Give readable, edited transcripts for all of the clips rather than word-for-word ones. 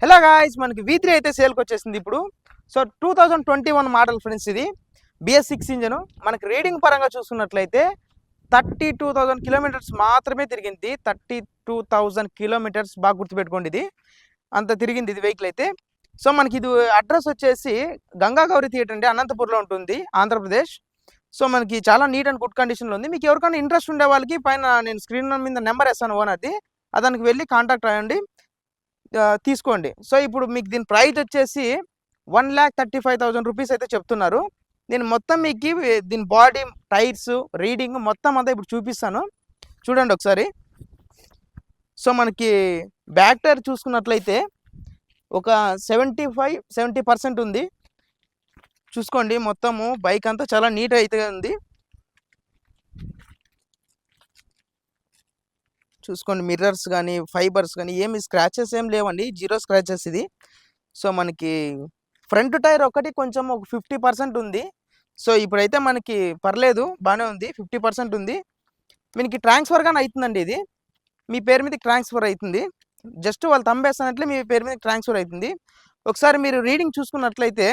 Hello guys, మనకి V3 అయితే సేల్కి వచ్చేసింది ఇప్పుడు. సో 2021 మోడల్ ఫ్రెండ్స్, ఇది BS6 ఇంజన్. మనకి రీడింగ్ పరంగా చూసుకున్నట్లయితే 32,000 కిలోమీటర్స్ మాత్రమే తిరిగింది. 32,000 కిలోమీటర్స్, బాగా గుర్తుపెట్టుకోండి, ఇది అంత తిరిగింది ఇది వెహికల్ అయితే. సో మనకి ఇది అడ్రస్ వచ్చేసి గంగా గౌరీ థియేటర్ అండి, అనంతపూర్లో ఉంటుంది, ఆంధ్రప్రదేశ్. సో మనకి చాలా నీట్ అండ్ గుడ్ కండిషన్లో ఉంది. మీకు ఎవరికైనా ఇంట్రెస్ట్ ఉండే వాళ్ళకి పైన నేను స్క్రీన్ మీద నెంబర్ వేస్తాను ఓనర్ది, దానికి వెళ్ళి కాంటాక్ట్ అయ్యండి, తీసుకోండి. సో ఇప్పుడు మీకు దీని ప్రైస్ వచ్చేసి 1,35,000 రూపీస్ అయితే చెప్తున్నారు. నేను మొత్తం మీకు దీని బాడీ, టైర్స్, రీడింగ్ మొత్తం అంతా ఇప్పుడు చూపిస్తాను, చూడండి ఒకసారి. సో మనకి బ్యాక్ టైర్ చూసుకున్నట్లయితే ఒక 70% ఉంది. చూసుకోండి, మొత్తము బైక్ అంతా చాలా నీట్ అయితే ఉంది. చూసుకోండి, మిర్రర్స్ కానీ ఫైబర్స్ కానీ ఏమి స్క్రాచెస్ ఏం లేవండి, జీరో స్క్రాచెస్ ఇది. సో మనకి ఫ్రంట్ టైర్ ఒకటి కొంచెం ఒక 50% ఉంది. సో ఇప్పుడైతే మనకి పర్లేదు, బాగానే ఉంది, 50% ఉంది. మీకు ట్రాన్స్ఫర్ కానీ అవుతుందండి, ఇది మీ పేరు మీద ట్రాన్స్ఫర్ అవుతుంది. జస్ట్ వాళ్ళు తంబేస్తానట్లే మీ పేరు మీద ట్రాన్స్ఫర్ అవుతుంది. ఒకసారి మీరు రీడింగ్ చూసుకున్నట్లయితే,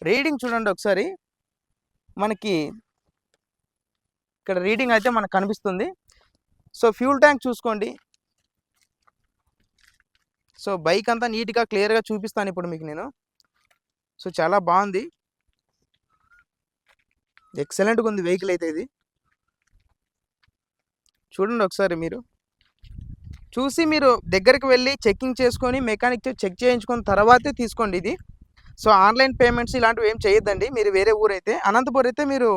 రీడింగ్ చూడండి ఒకసారి. మనకి ఇక్కడ రీడింగ్ అయితే మనకు కనిపిస్తుంది. సో ఫ్యూల్ ట్యాంక్ చూసుకోండి. సో బైక్ అంతా నీట్గా క్లియర్గా చూపిస్తాను ఇప్పుడు మీకు నేను. సో చాలా బాగుంది, ఎక్సలెంట్గా ఉంది వెహికల్ అయితే. ఇది చూడండి ఒకసారి, మీరు చూసి మీరు దగ్గరికి వెళ్ళి చెక్కింగ్ చేసుకొని మెకానిక్ చెక్ చేయించుకున్న తర్వాతే తీసుకోండి ఇది. సో ఆన్లైన్ పేమెంట్స్ ఇలాంటివి ఏం చేయొద్దండి. మీరు వేరే ఊరైతే, అనంతపురం అయితే మీరు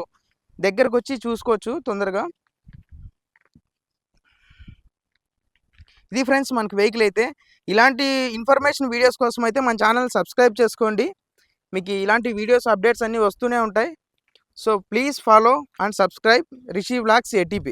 దగ్గరకు వచ్చి చూసుకోవచ్చు తొందరగా. ఇది ఫ్రెండ్స్ మనకి వెహికల్ అయితే. ఇలాంటి ఇన్ఫర్మేషన్ వీడియోస్ కోసం అయితే మన ఛానల్ సబ్స్క్రైబ్ చేసుకోండి. మీకు ఇలాంటి వీడియోస్ అప్డేట్స్ అన్నీ వస్తూనే ఉంటాయి. So please follow and subscribe Rishi vlogs ATP.